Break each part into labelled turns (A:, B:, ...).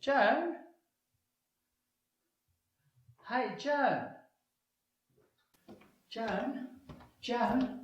A: Joan? Hey, Joan. Joan? Joan?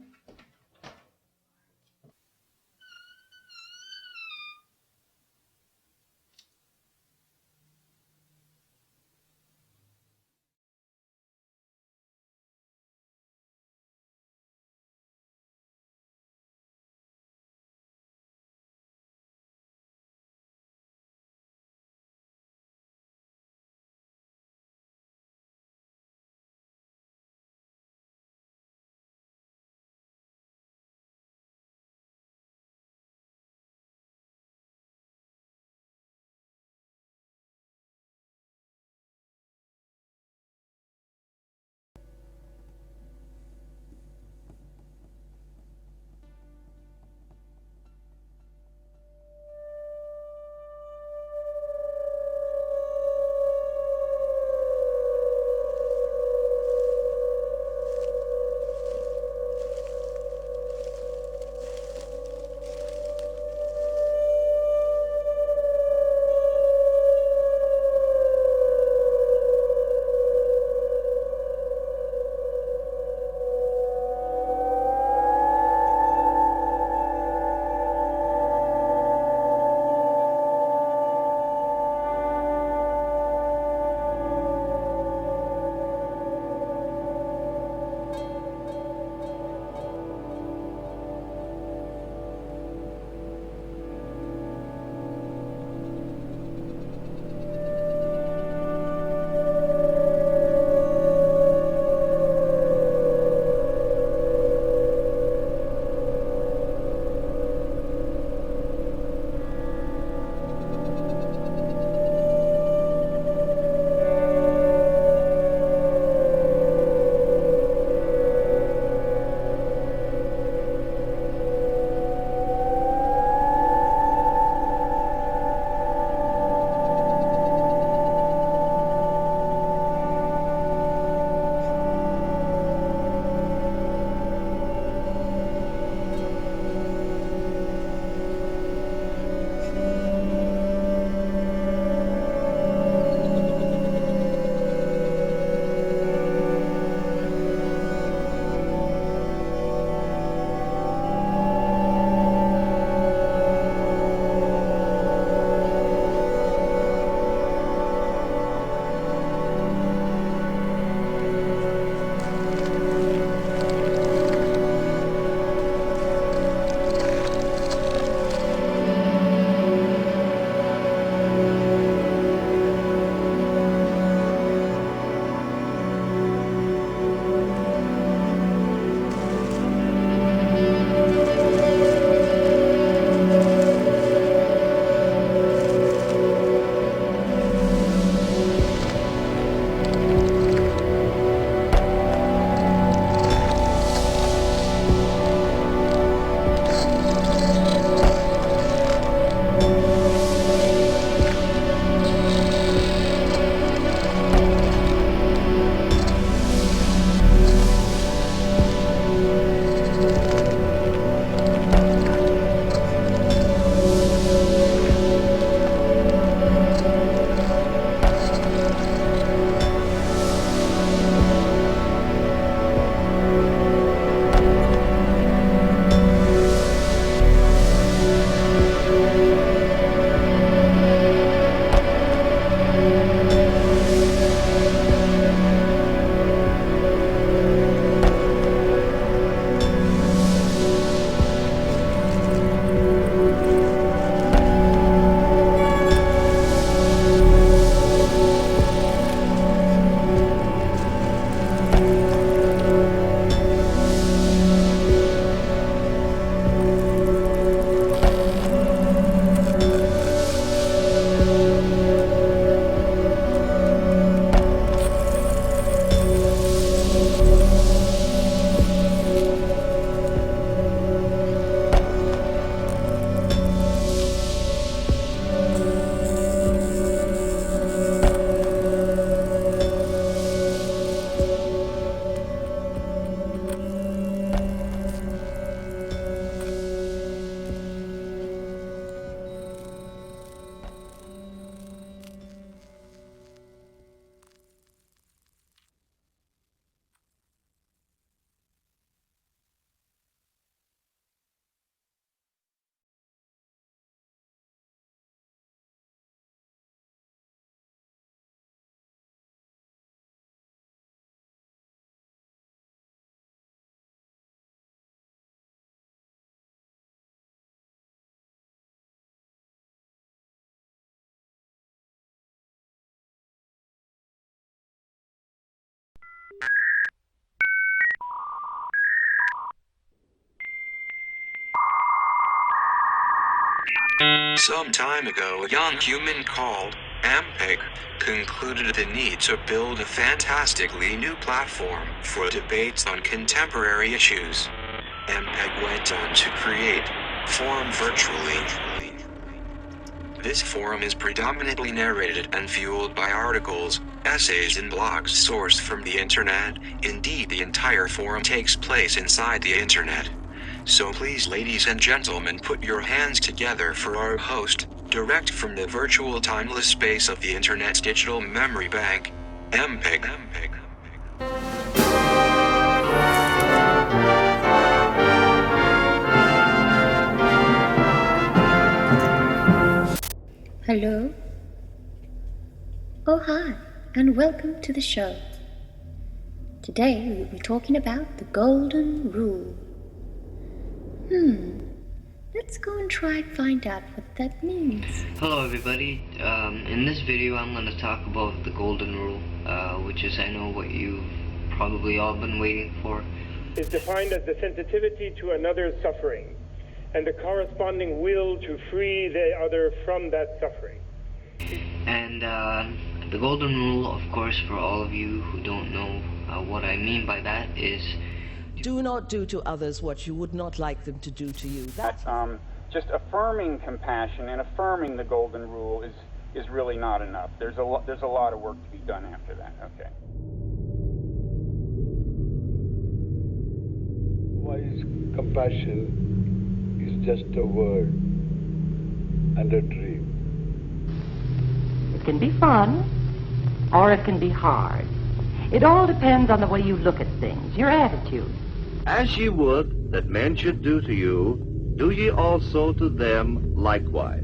B: Some time ago, a young human called Ampeg concluded the need to build a fantastically new platform for debates on contemporary issues. Ampeg went on to create Forum Virtually. This forum is predominantly narrated and fueled by articles, essays and blogs sourced from the internet. Indeed, the entire forum takes place inside the internet. So please, ladies and gentlemen, put your hands together for our host, direct from the virtual timeless space of the internet's digital memory bank, Ampeg.
C: Hello? Oh, hi, and welcome to the show. Today we'll be talking about the Golden Rule. Let's go and try and find out what that means.
D: Hello everybody, in this video I'm going to talk about the Golden Rule, which is, I know, what you've probably all been waiting for.
E: Is defined as the sensitivity to another's suffering and the corresponding will to free the other from that suffering.
D: And the Golden Rule, of course, for all of you who don't know what I mean by that, is
F: do not do to others what you would not like them to do to you. That's
G: just affirming compassion and affirming the Golden Rule is really not enough. There's a lot of work to be done after that. Okay.
H: Wise compassion is just a word and a dream.
I: It can be fun, or it can be hard. It all depends on the way you look at things, your attitude.
J: As ye would that men should do to you, do ye also to them likewise.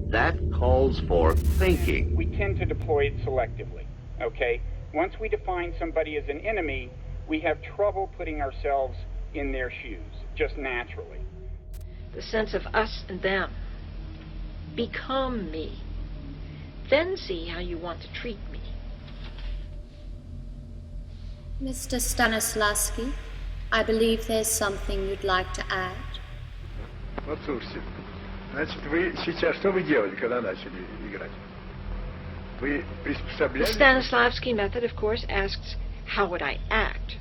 J: That calls for thinking.
G: We tend to deploy it selectively, okay? Once we define somebody as an enemy, we have trouble putting ourselves in their shoes, just naturally.
K: The sense of us and them. Become me. Then see how you want to treat me.
C: Mr. Stanislavski, I believe there's something you'd like to add.
H: Вот слушайте, значит, вы сейчас что вы делали, когда начали играть? Вы
K: The
H: приспособляли?
K: Stanislavski method, of course, asks, how would I act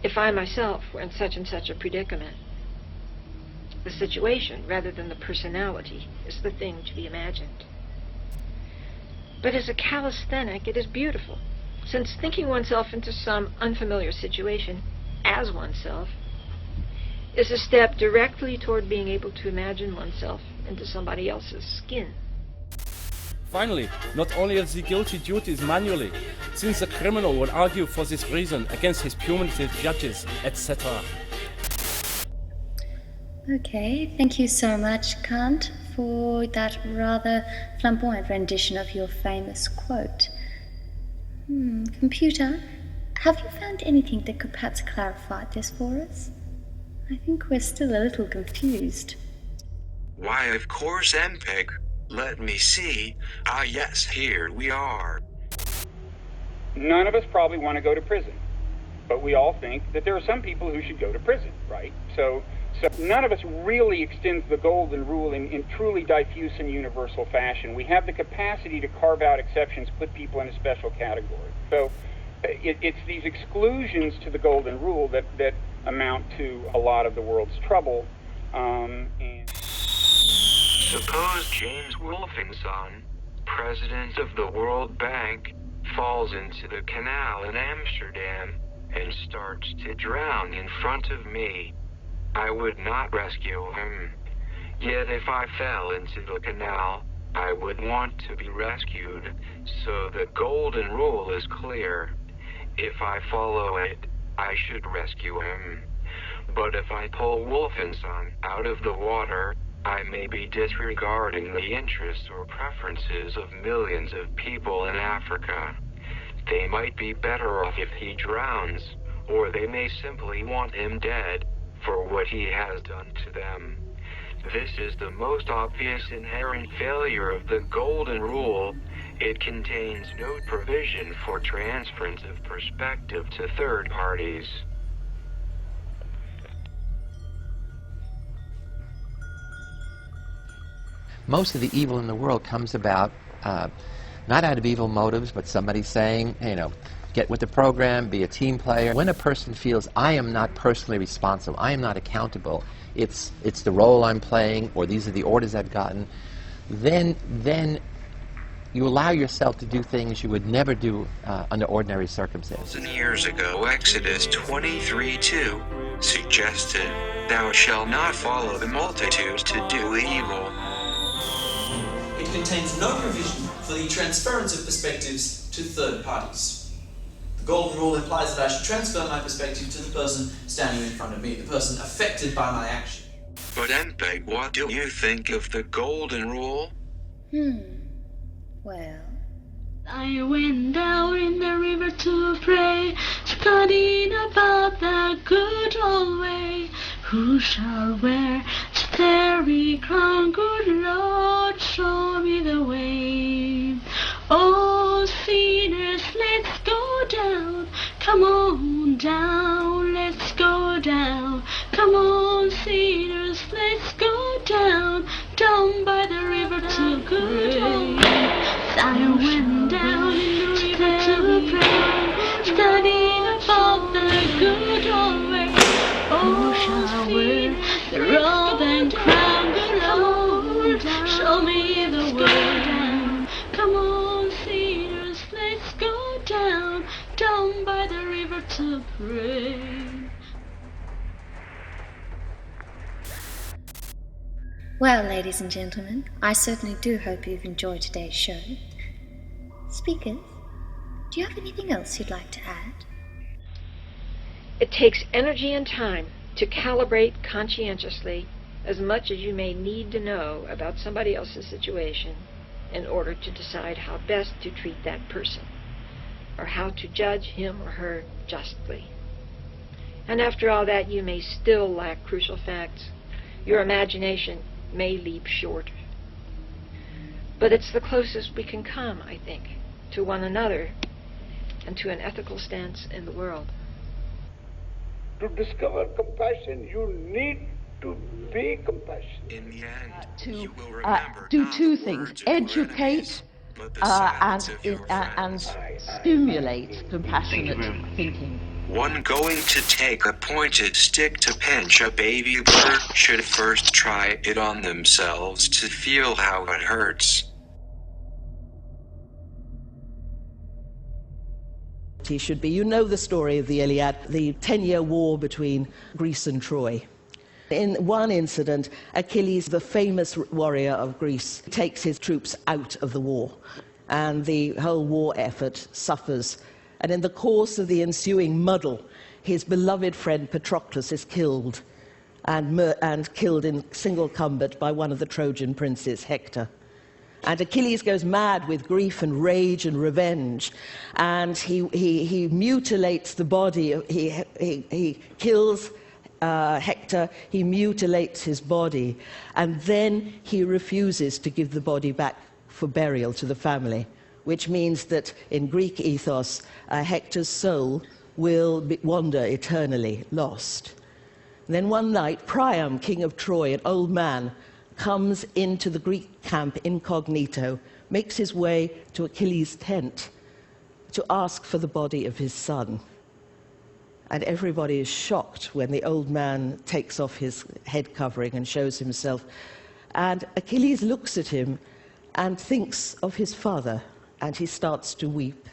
K: if I myself were in such and such a predicament? The situation, rather than the personality, is the thing to be imagined. But as a calisthenic, it is beautiful, since thinking oneself into some unfamiliar situation as oneself is a step directly toward being able to imagine oneself into somebody else's skin.
L: Finally, not only is the guilty duties manually, since the criminal will argue for this reason against his punitive judges, etc.
C: Okay, thank you so much, Kant, for that rather flamboyant rendition of your famous quote. Computer, have you found anything that could perhaps clarify this for us? I think we're still a little confused.
B: Why, of course, Ampeg. Let me see. Ah, yes, here we are.
G: None of us probably want to go to prison, but we all think that there are some people who should go to prison, right? So none of us really extends the Golden Rule in truly diffuse and universal fashion. We have the capacity to carve out exceptions, put people in a special category. So it's these exclusions to the Golden Rule that amount to a lot of the world's trouble. And
B: Suppose James Wolfensohn, president of the World Bank, falls into the canal in Amsterdam and starts to drown in front of me. I would not rescue him. Yet if I fell into the canal, I would want to be rescued. So the Golden Rule is clear. If I follow it, I should rescue him. But if I pull Wolfensohn out of the water, I may be disregarding the interests or preferences of millions of people in Africa. They might be better off if he drowns, or they may simply want him dead for what he has done to them. This is the most obvious inherent failure of the Golden Rule. It contains no provision for transference of perspective to third parties.
M: most of the evil in the world comes about not out of evil motives, but somebody saying, you know, get with the program, be a team player. When a person feels, I am not personally responsible, I am not accountable, it's the role I'm playing, or these are the orders I've gotten, then you allow yourself to do things you would never do under ordinary circumstances.
B: 1,000 years ago, Exodus 23:2 suggested, "Thou shalt not follow the multitudes to do evil."
N: It contains no provision for the transference of perspectives to third parties. The Golden Rule implies that I should transfer my perspective to the person standing in front of me, the person affected by my action.
B: But MPEG, what do you think of the Golden Rule?
C: Well,
O: I went down in the river to pray, studying about the good old way. Who shall wear the starry crown? Good Lord, show me the way. Oh, sinners, let's go down. Come on down, let's go down. Come on, sinners, let's go down. Down by the river to good old way. I went down in the river to pray, studying about the good old way. Oh, shall wear the robe and crown, good Lord, show me the way. Come on, sinners, let's go down, down by the river to pray.
C: well, ladies and gentlemen, I certainly do hope you've enjoyed today's show. Speakers, do you have anything else you'd like to add?
K: It takes energy and time to calibrate conscientiously as much as you may need to know about somebody else's situation in order to decide how best to treat that person, or how to judge him or her justly. And after all that, you may still lack crucial facts. Your imagination may leap short. But it's the closest we can come, I think, to one another and to an ethical stance in the world.
H: To discover compassion, you need to be compassionate.
B: In the end,
I: To do two things: educate and stimulate compassionate thinking.
B: one going to take a pointed stick to pinch a baby bird should first try it on themselves to feel how it hurts.
F: He should be. You know the story of the Iliad, the 10-year war between Greece and Troy. In one incident, Achilles, the famous warrior of Greece, takes his troops out of the war, and the whole war effort suffers. And in the course of the ensuing muddle, his beloved friend Patroclus is killed, and killed in single combat by one of the Trojan princes, Hector. And Achilles goes mad with grief and rage and revenge, and he mutilates the body. He kills Hector, he mutilates his body, and then he refuses to give the body back for burial to the family, which means that in Greek ethos, Hector's soul will wander eternally, lost. And then one night, Priam, king of Troy, an old man, comes into the Greek camp incognito, makes his way to Achilles' tent to ask for the body of his son. And everybody is shocked when the old man takes off his head covering and shows himself. And Achilles looks at him and thinks of his father, and he starts to weep.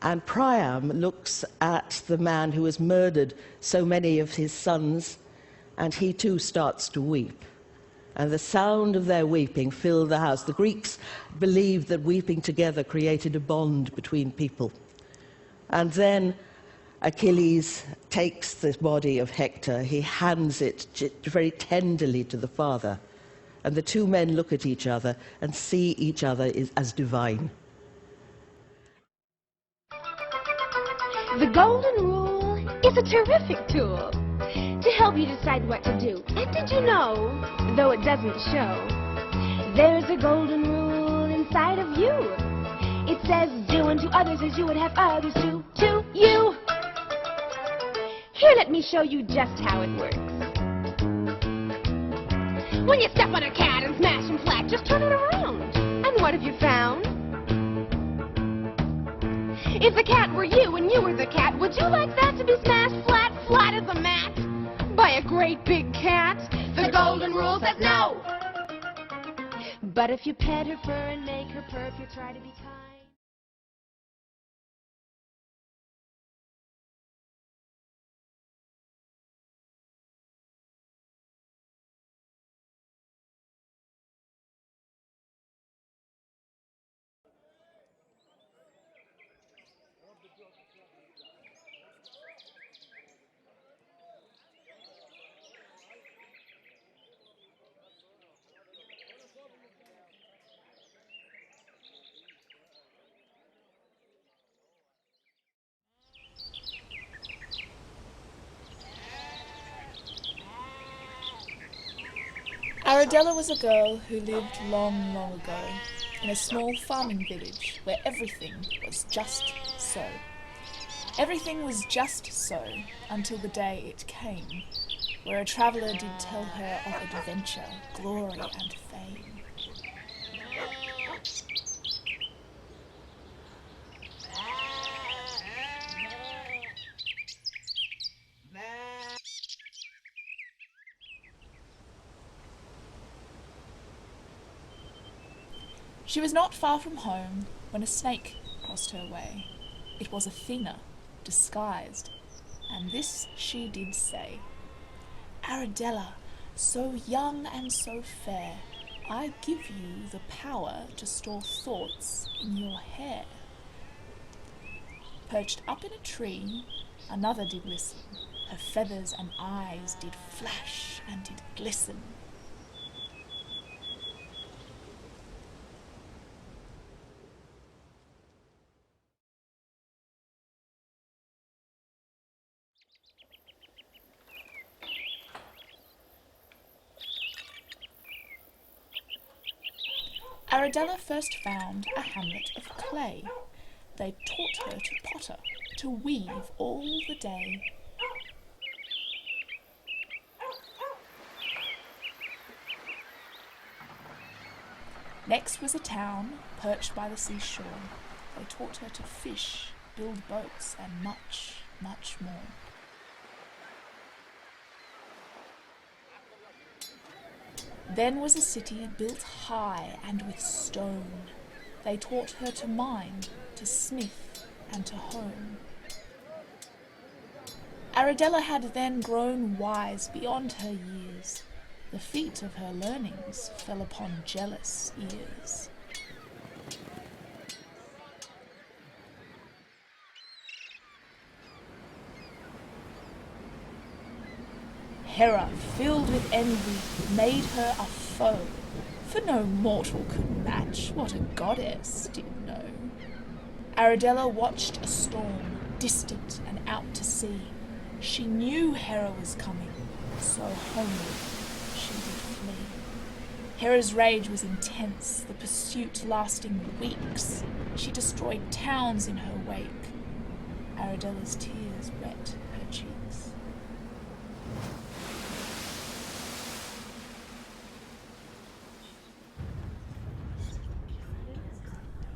F: And Priam looks at the man who has murdered so many of his sons, and he too starts to weep. And the sound of their weeping filled the house. The Greeks believed that weeping together created a bond between people. And then Achilles takes the body of Hector, he hands it very tenderly to the father, and the two men look at each other and see each other as divine.
P: The Golden Rule is a terrific tool to help you decide what to do. And did you know, though it doesn't show, there's a golden rule inside of you. It says, do unto others as you would have others do to you. Here, let me show you just how it works. When you step on a cat and smash him flat, just turn it around. And what have you found? If the cat were you and you were the cat, would you like that to be smashed flat, flat as a mat? By a great big cat? The golden rule says no! But if you pet her fur and make her purr, if you try to be kind...
Q: Aradella was a girl who lived long, long ago in a small farming village where everything was just so. Everything was just so until the day it came, where a traveller did tell her of adventure, glory and fame. She was not far from home when a snake crossed her way. It was Athena, disguised, and this she did say: "Aradella, so young and so fair, I give you the power to store thoughts in your hair." Perched up in a tree, another did listen. Her feathers and eyes did flash and did glisten. Aradella first found a hamlet of clay. They taught her to potter, to weave all the day. Next was a town perched by the seashore. They taught her to fish, build boats, and much, much more. Then was a city built high and with stone. They taught her to mine, to smith, and to hone. Aradella had then grown wise beyond her years. The feet of her learnings fell upon jealous ears. Hera, filled with envy, made her a foe, for no mortal could match what a goddess did know. Aradella watched a storm, distant and out to sea. She knew Hera was coming, so homeward she did flee. Hera's rage was intense, the pursuit lasting weeks. She destroyed towns in her wake. Aradella's tears wet her cheeks.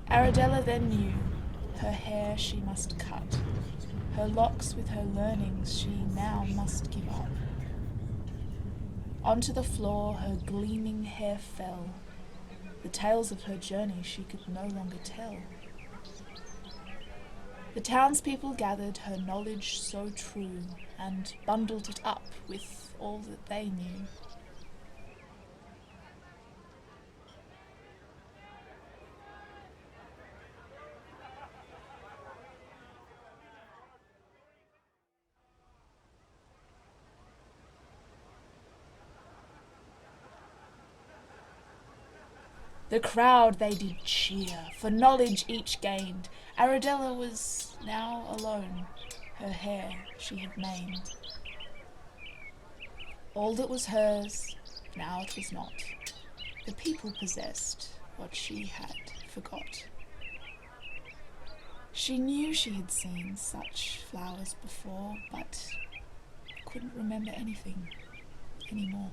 Q: Aradella then knew her hair she must cut. Her locks with her learnings she now must give up. Onto the floor her gleaming hair fell. The tales of her journey she could no longer tell. The townspeople gathered her knowledge so true and bundled it up with all that they knew. The crowd they did cheer, for knowledge each gained. Aradella was now alone, her hair she had maimed. All that was hers, now it was not. The people possessed what she had forgot. She knew she had seen such flowers before, but couldn't remember anything anymore.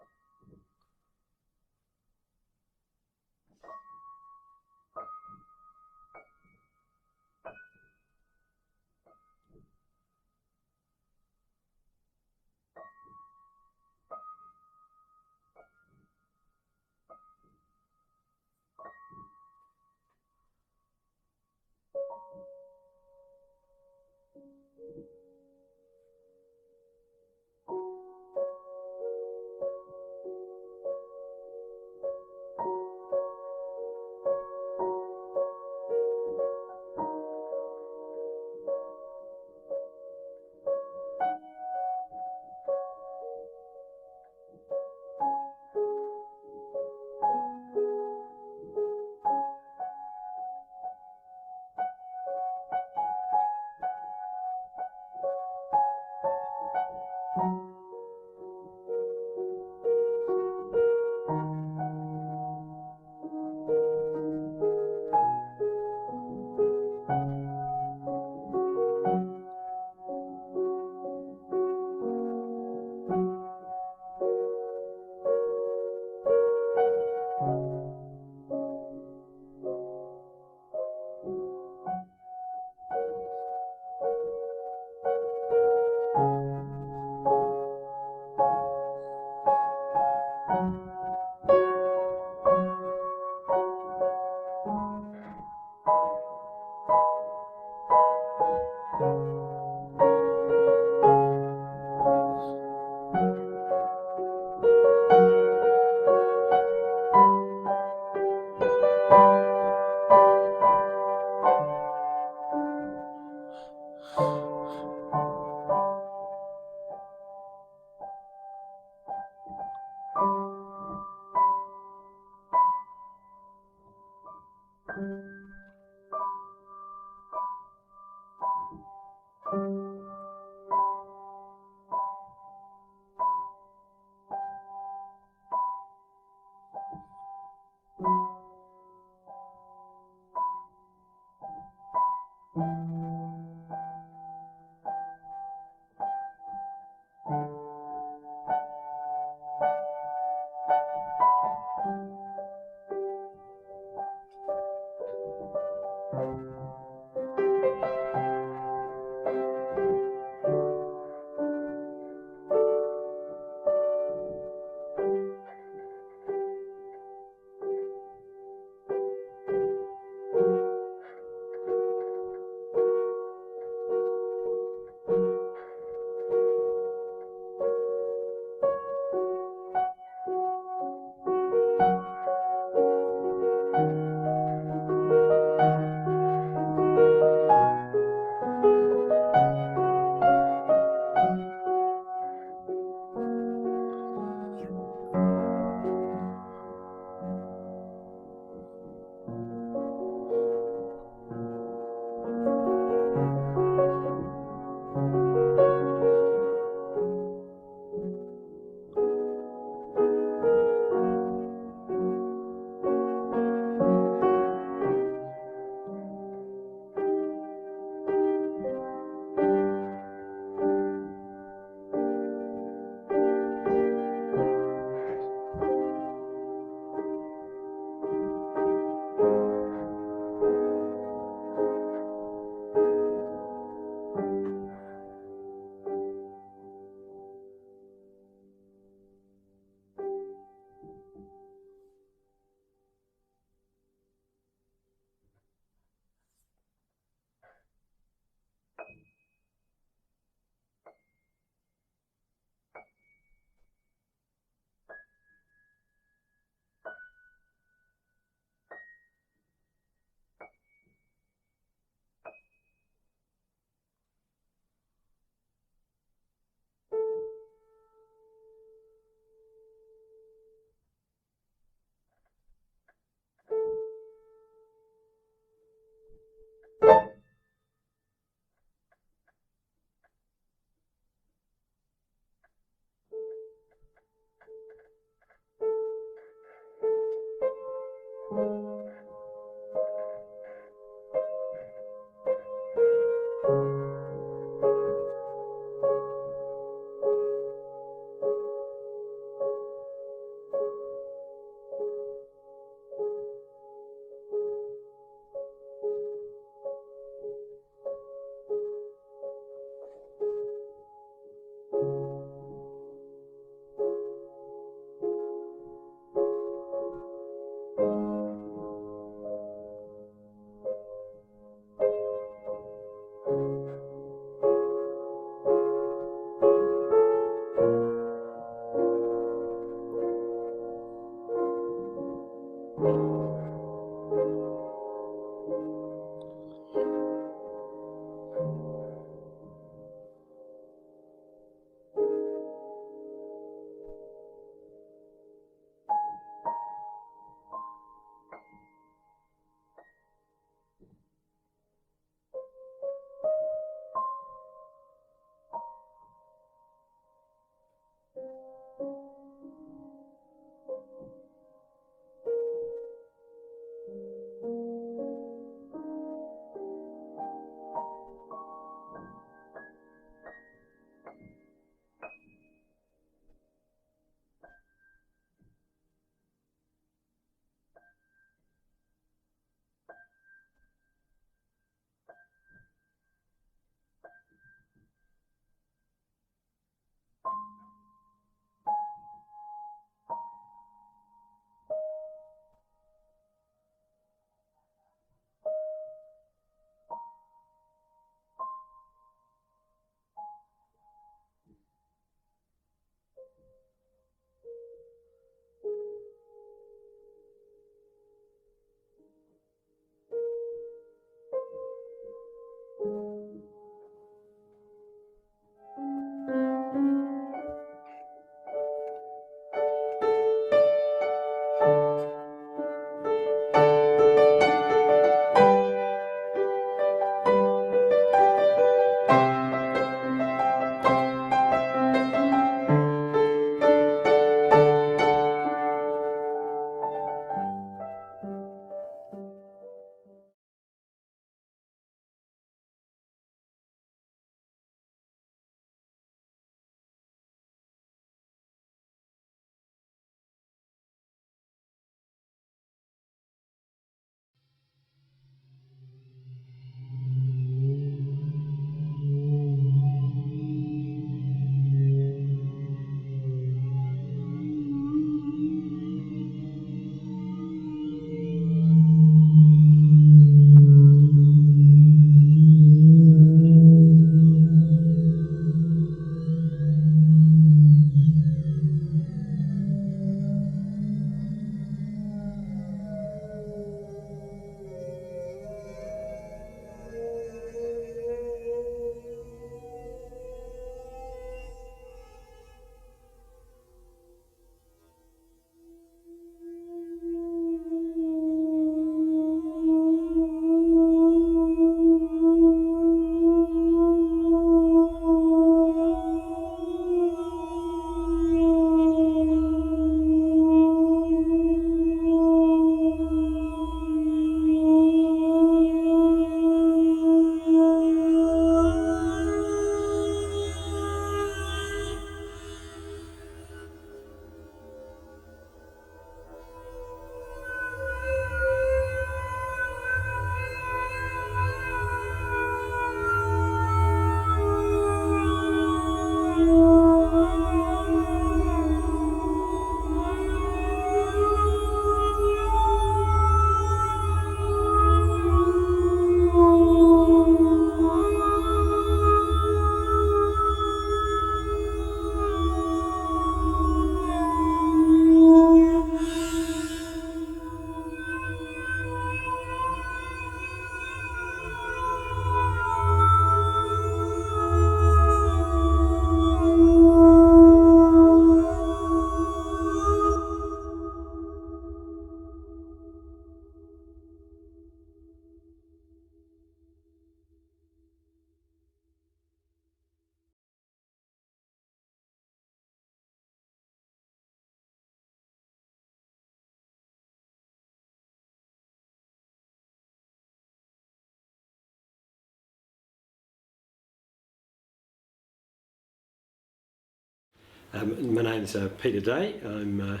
R: My name's Peter Day. I'm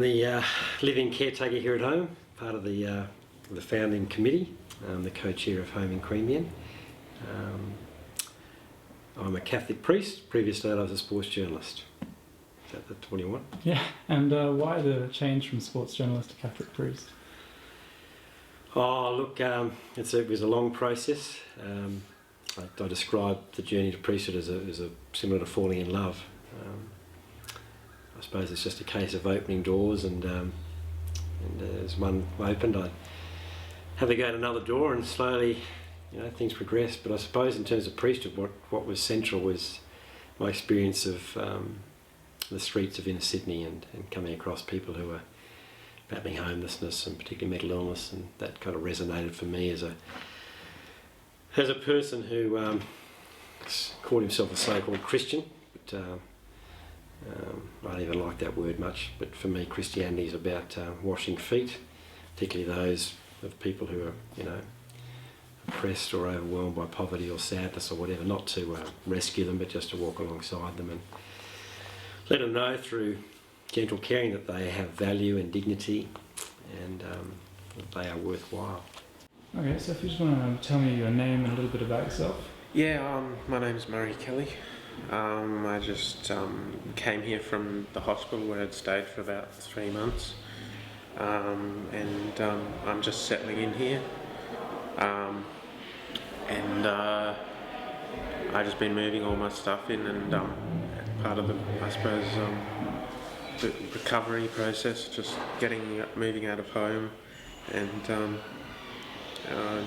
R: the living caretaker here at home, part of the founding committee. I'm the co-chair of Home in Queanbeyan. I'm a Catholic priest. Previous to that I was a sports journalist. Is that what you want?
S: Yeah, and why the change from sports journalist to Catholic priest?
R: Oh look, it was a long process. I describe the journey to priesthood as a similar to falling in love. I suppose it's just a case of opening doors, and as one opened, I had to go to another door, and slowly, things progressed. But I suppose in terms of priesthood, what was central was my experience of the streets of inner Sydney and coming across people who were battling homelessness and particularly mental illness, and that kind of resonated for me as a person who called himself a so-called Christian, but I don't even like that word much. But for me, Christianity is about washing feet, particularly those of people who are, oppressed or overwhelmed by poverty or sadness or whatever. Not to rescue them, but just to walk alongside them and let them know through gentle caring that they have value and dignity, and that they are worthwhile.
S: Okay, so if you just want to tell me your name and a little bit about yourself.
T: Yeah, my name's Murray Kelly. I just came here from the hospital where I'd stayed for about 3 months, and I'm just settling in here, and I've just been moving all my stuff in, and part of the, I suppose, the recovery process, just moving out of home, and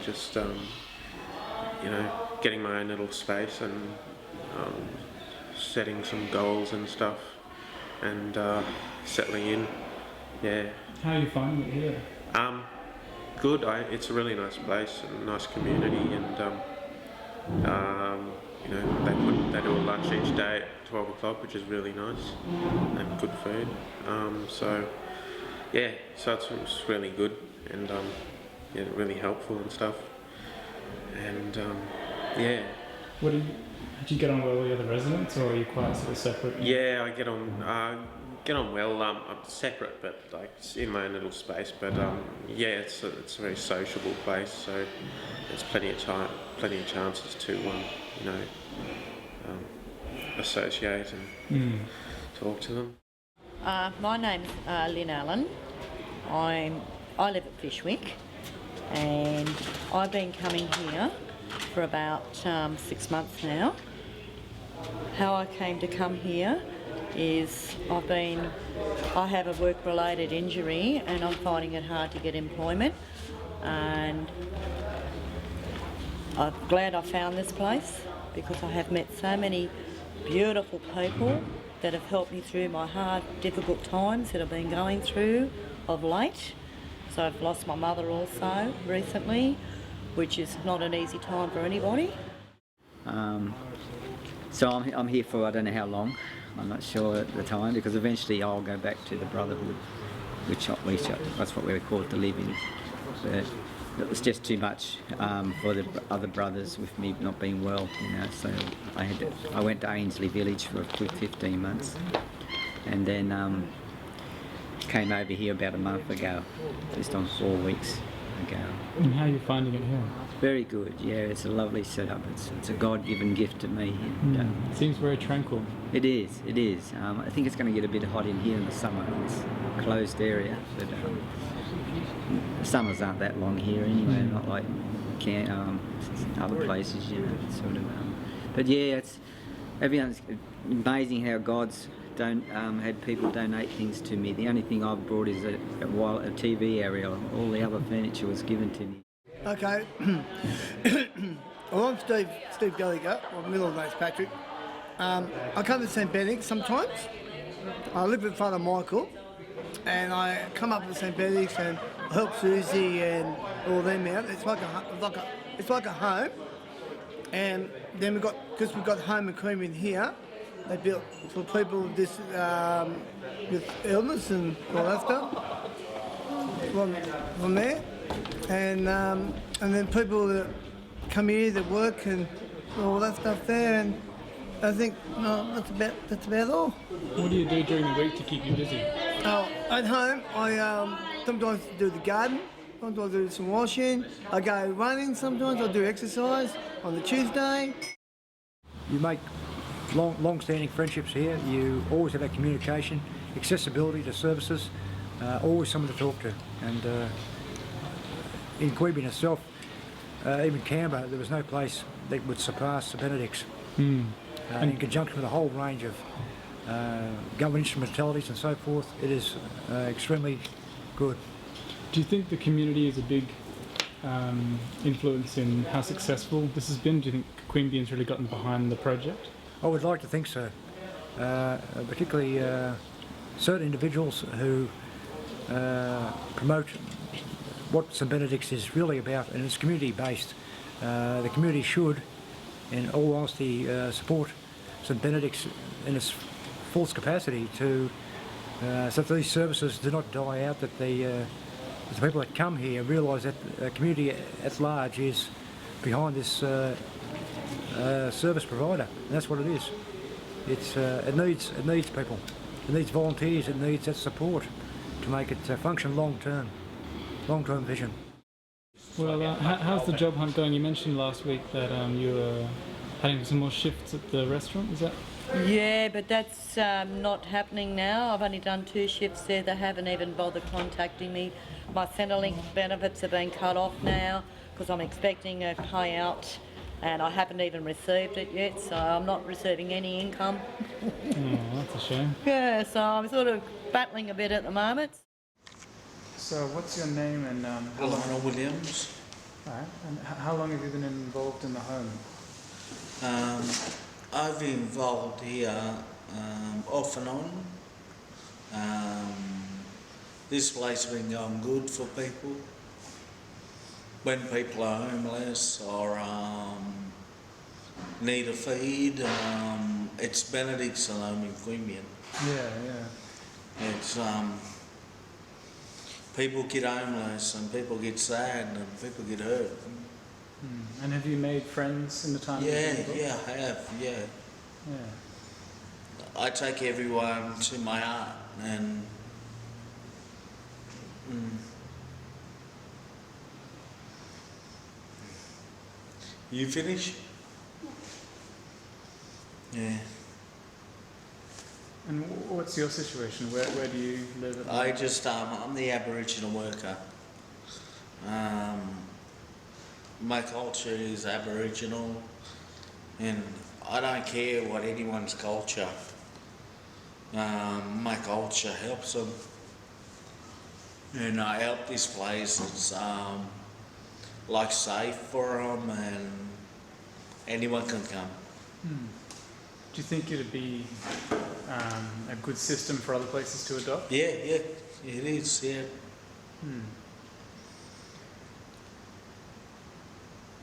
T: just getting my own little space, and setting some goals and stuff, and settling in. Yeah.
S: How are you finding it here?
T: Good. It's a really nice place, and a nice community, and they do a lunch each day at 12 o'clock, which is really nice, and good food. So it's really good, and really helpful and stuff. And
S: do you get on well with the other residents, or are you quite sort of separate?
T: Yeah, I get on well. I'm separate, but like in my own little space. But it's a very sociable place, so there's plenty of chances to associate and talk to them.
U: My name's Lynn Allen. I live at Fyshwick, and I've been coming here for about 6 months now. How I came to come here is I have a work-related injury, and I'm finding it hard to get employment, and I'm glad I found this place because I have met so many beautiful people that have helped me through my hard, difficult times that I've been going through of late. So I've lost my mother also recently, which is not an easy time for anybody.
V: So I'm here for I don't know how long. I'm not sure at the time, because eventually I'll go back to the brotherhood, which that's what we call it, to live in. But it was just too much for the other brothers with me not being well, So I went to Ainslie Village for a quick 15 months, and then came over here about a month ago, just on 4 weeks ago.
S: And how are you finding it here?
V: Very good, yeah, it's a lovely setup. It's a God-given gift to me. And,
S: it seems very tranquil.
V: It is. I think it's going to get a bit hot in here in the summer. It's a closed area, but the summers aren't that long here anyway, not like other places, sort of. But yeah, everyone's amazing how God's had people donate things to me. The only thing I've brought is a TV area. All the other furniture was given to me.
W: Okay. Well, I'm Steve Gallagher. My middle name's Patrick. I come to St Benedict's sometimes. I live in front of Michael, and I come up to St Benedict's and help Susie and all them out. It's like a home. And then we've got Home in Queanbeyan here. They built for people with illness and all that stuff from there, and then people that come here that work and all that stuff there, and I think, no, that's about all.
S: What do you do during the week to keep you busy?
W: At home, I sometimes do the garden, sometimes I do some washing, I go running sometimes, I do exercise on the Tuesday.
A: You make long-standing friendships here, you always have that communication, accessibility to services, always someone to talk to. And in Queanbeyan itself, even Canberra, there was no place that would surpass the Benedicts. In conjunction with a whole range of government instrumentalities and so forth, it is extremely good.
S: Do you think the community is a big influence in how successful this has been? Do you think Queanbeyan's really gotten behind the project?
A: I would like to think so, particularly certain individuals who promote what St Benedict's is really about, and it's community-based. The community should, in all honesty, support St Benedict's in its fullest capacity to so that these services do not die out, that the people that come here realise that the community at large is behind this service provider, and that's what it is. It needs people, it needs volunteers, it needs that support to make it function long-term vision.
S: Well, how's the job hunt going? You mentioned last week that you were having some more shifts at the restaurant, is that?
U: Yeah, but that's not happening now. I've only done 2 shifts there. They haven't even bothered contacting me. My Centrelink benefits have been cut off now because I'm expecting a payout and I haven't even received it yet, so I'm not receiving any income.
S: Oh, that's a shame.
U: Yeah, so I'm sort of battling a bit at the moment.
S: So what's your name and how long?
D: Lionel Williams.
S: Right. And how long have you been involved in the home?
D: I've been involved here off and on. This place has been going good for people. When people are homeless or need a feed, it's Benedict's home in Queanbeyan.
S: Yeah.
D: It's people get homeless and people get sad and people get hurt.
S: And have you made friends in the time?
D: Yeah, I have. Yeah. I take everyone to my heart, and you finish? Yeah.
S: And what's your situation? Where do you live at the moment?
D: I'm the Aboriginal worker. My culture is Aboriginal, and I don't care what anyone's culture. My culture helps them, and I help this place. It's like safe for them, and anyone can come.
S: Do you think it'd be a good system for other places to adopt?
D: Yeah, it is. Yeah.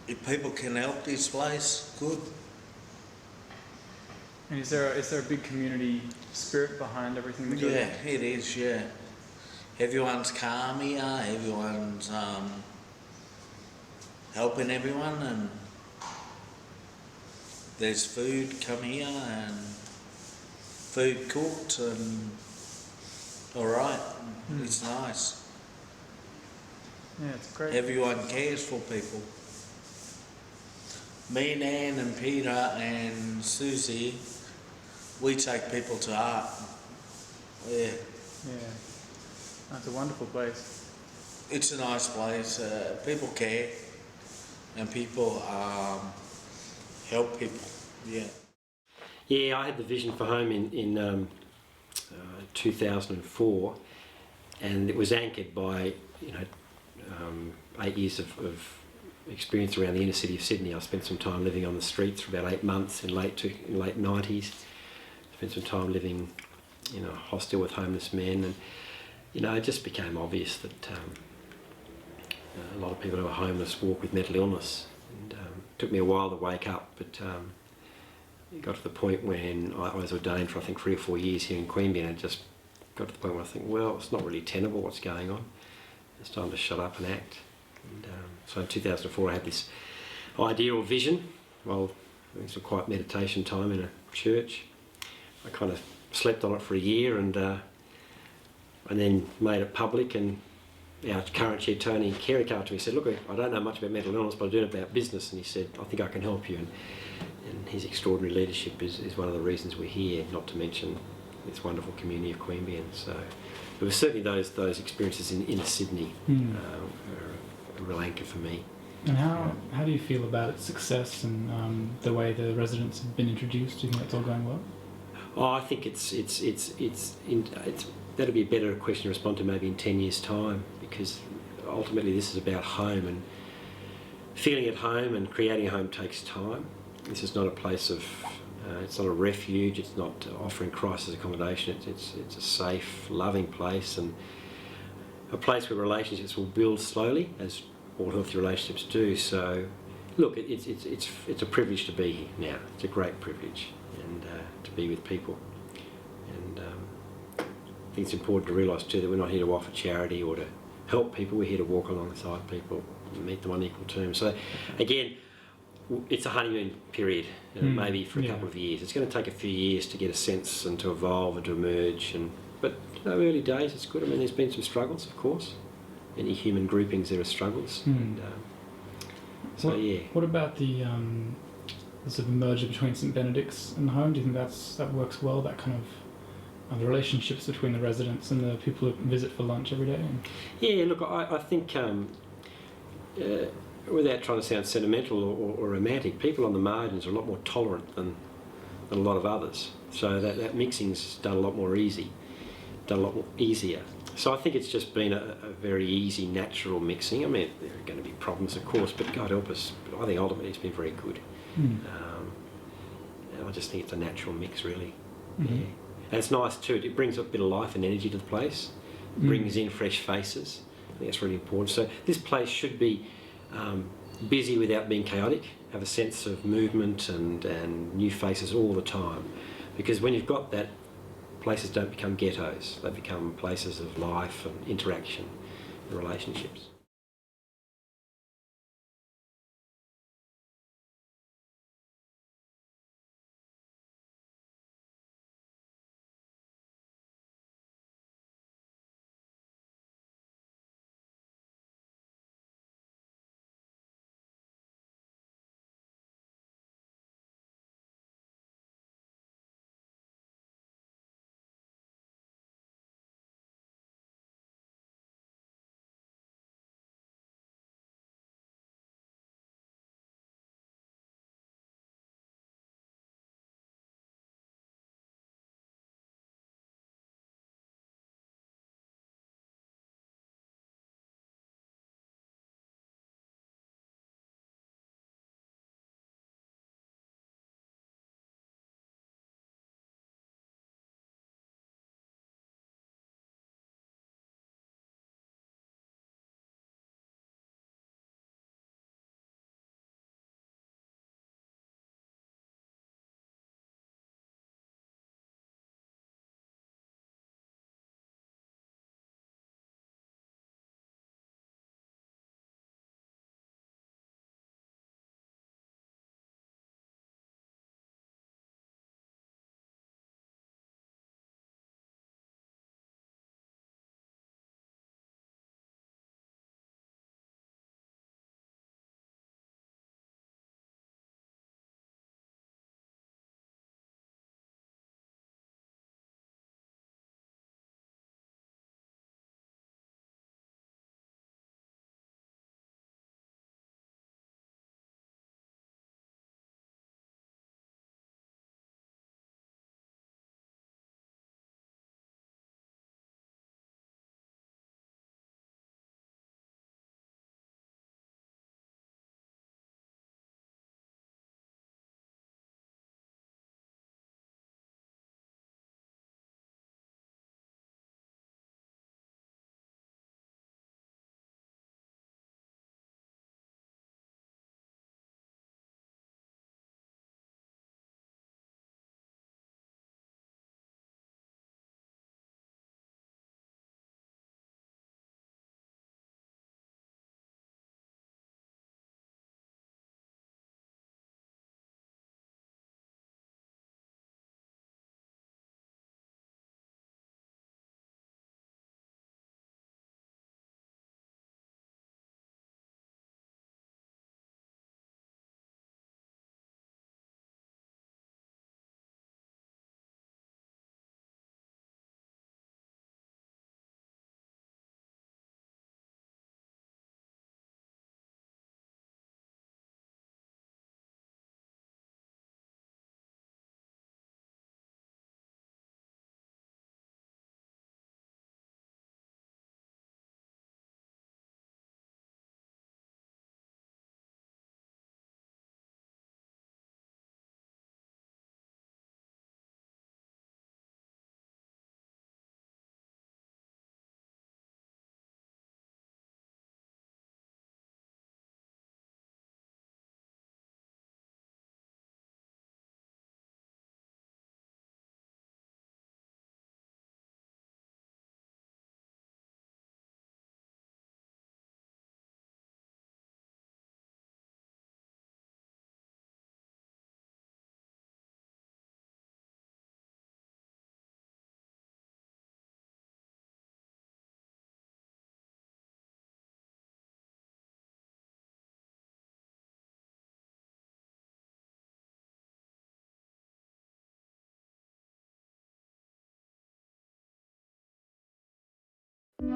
D: If people can help this place, good.
S: And is there a big community spirit behind everything that goes on?
D: Yeah, it is, yeah. Everyone's calm here, everyone's helping everyone, and there's food come here and food cooked and alright, it's nice.
S: Yeah, it's great.
D: Everyone cares for people. Me and Anne and Peter and Susie, we take people to heart. Yeah.
S: That's a wonderful place.
D: It's a nice place. People care, and people help people. Yeah.
R: Yeah, I had the vision for home in 2004, and it was anchored by 8 years of experience around the inner city of Sydney. I spent some time living on the streets for about 8 months in late 90s. Spent some time living in a hostel with homeless men, and it just became obvious that a lot of people who are homeless walk with mental illness. And it took me a while to wake up, but it got to the point when I was ordained for I think 3 or 4 years here in Queanbeyan, and it just got to the point where I think, well, it's not really tenable what's going on. It's time to shut up and act. And so in 2004 I had this ideal vision while doing some quiet meditation time in a church. I kind of slept on it for a year and then made it public, and our current chair, Tony Carey, came up to me and said, look, I don't know much about mental illness, but I do know about business, and he said, I think I can help you. And his extraordinary leadership is one of the reasons we're here, not to mention this wonderful community of Queanbeyan. So there were certainly those experiences in inner Sydney are a real anchor for me.
S: And how do you feel about its success and the way the residents have been introduced? Do you think it's all going well?
R: Oh, I think that'll be a better question to respond to maybe in 10 years' time, because ultimately this is about home, and feeling at home and creating a home takes time. This is not a place of, it's not a refuge, it's not offering crisis accommodation, it's a safe, loving place, and a place where relationships will build slowly, as all healthy relationships do. So, look, it's a privilege to be here now. It's a great privilege, and to be with people. And I think it's important to realise too that we're not here to offer charity or to help people. We're here to walk alongside people and meet them on equal terms. So, again, it's a honeymoon period, maybe for a couple of years. It's going to take a few years to get a sense and to evolve and to emerge. But early days, it's good. I mean, there's been some struggles, of course. Any human groupings, there are struggles. And,
S: What about the sort of merger between St Benedict's and home? Do you think that works well? That kind of the relationships between the residents and the people who visit for lunch every day?
R: Yeah, look, I think without trying to sound sentimental or romantic, people on the margins are a lot more tolerant than a lot of others. So that mixing's done a lot more easier. So I think it's just been a very easy, natural mixing. I mean, there are going to be problems, of course, but God help us. But I think ultimately it's been very good. And I just think it's a natural mix, really. Yeah. And it's nice too. It brings a bit of life and energy to the place. It brings in fresh faces. I think that's really important. So this place should be busy without being chaotic. Have a sense of movement and new faces all the time. Because when you've got that, places don't become ghettos. They become places of life and interaction and relationships.
E: Kate,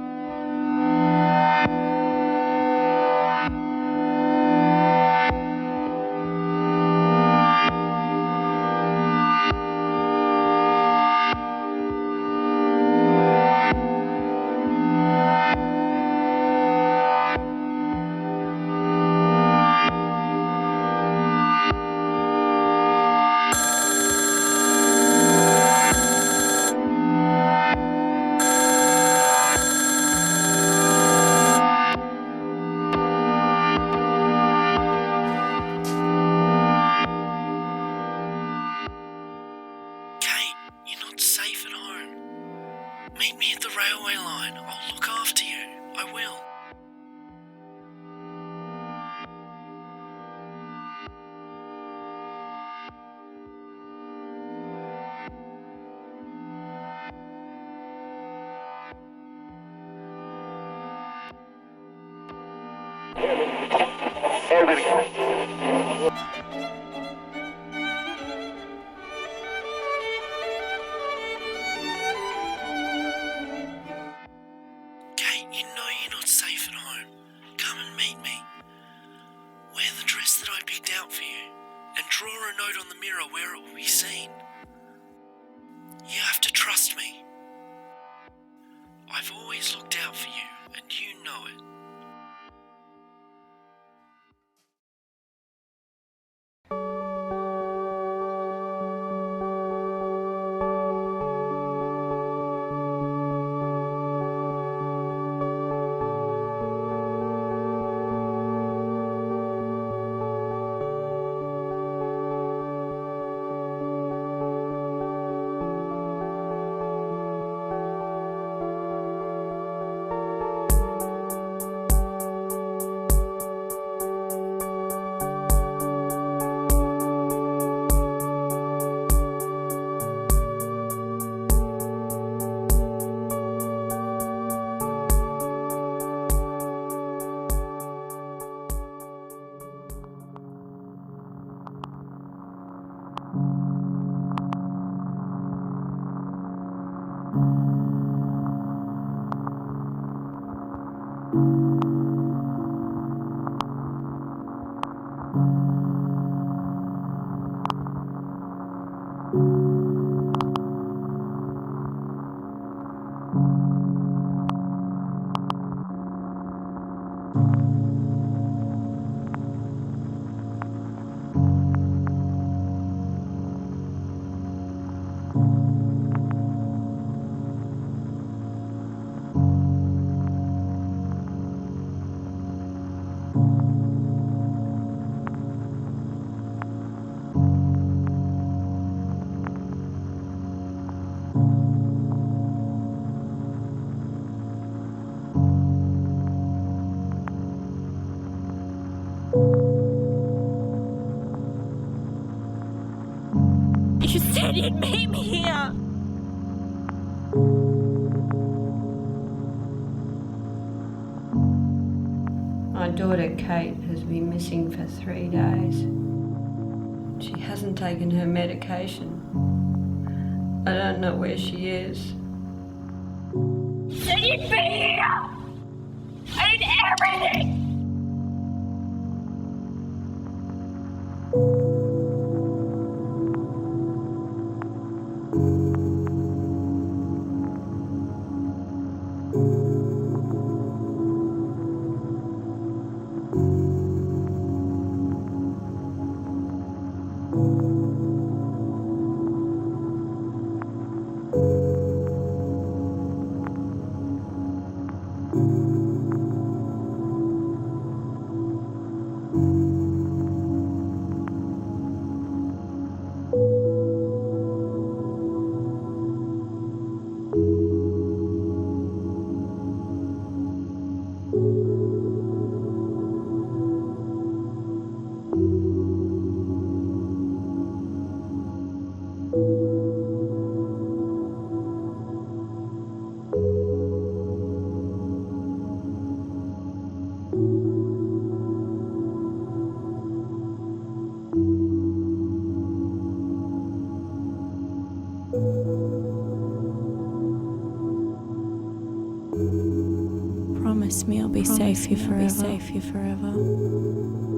E: you're not safe at home. Meet me at the railway line. I'll look after you. I will. Kate, you know you're not safe at home. Come and meet me. Wear the dress that I picked out for you, and draw a note on the mirror where it will be seen. You have to trust me. I've always looked out for you, and you know it.
P: You said you'd meet me here.
J: My daughter Kate has been missing for 3 days. She hasn't taken her medication. I don't know where she is.
P: Said you'd be here. I did everything.
G: Promise me I'll be safe here forever.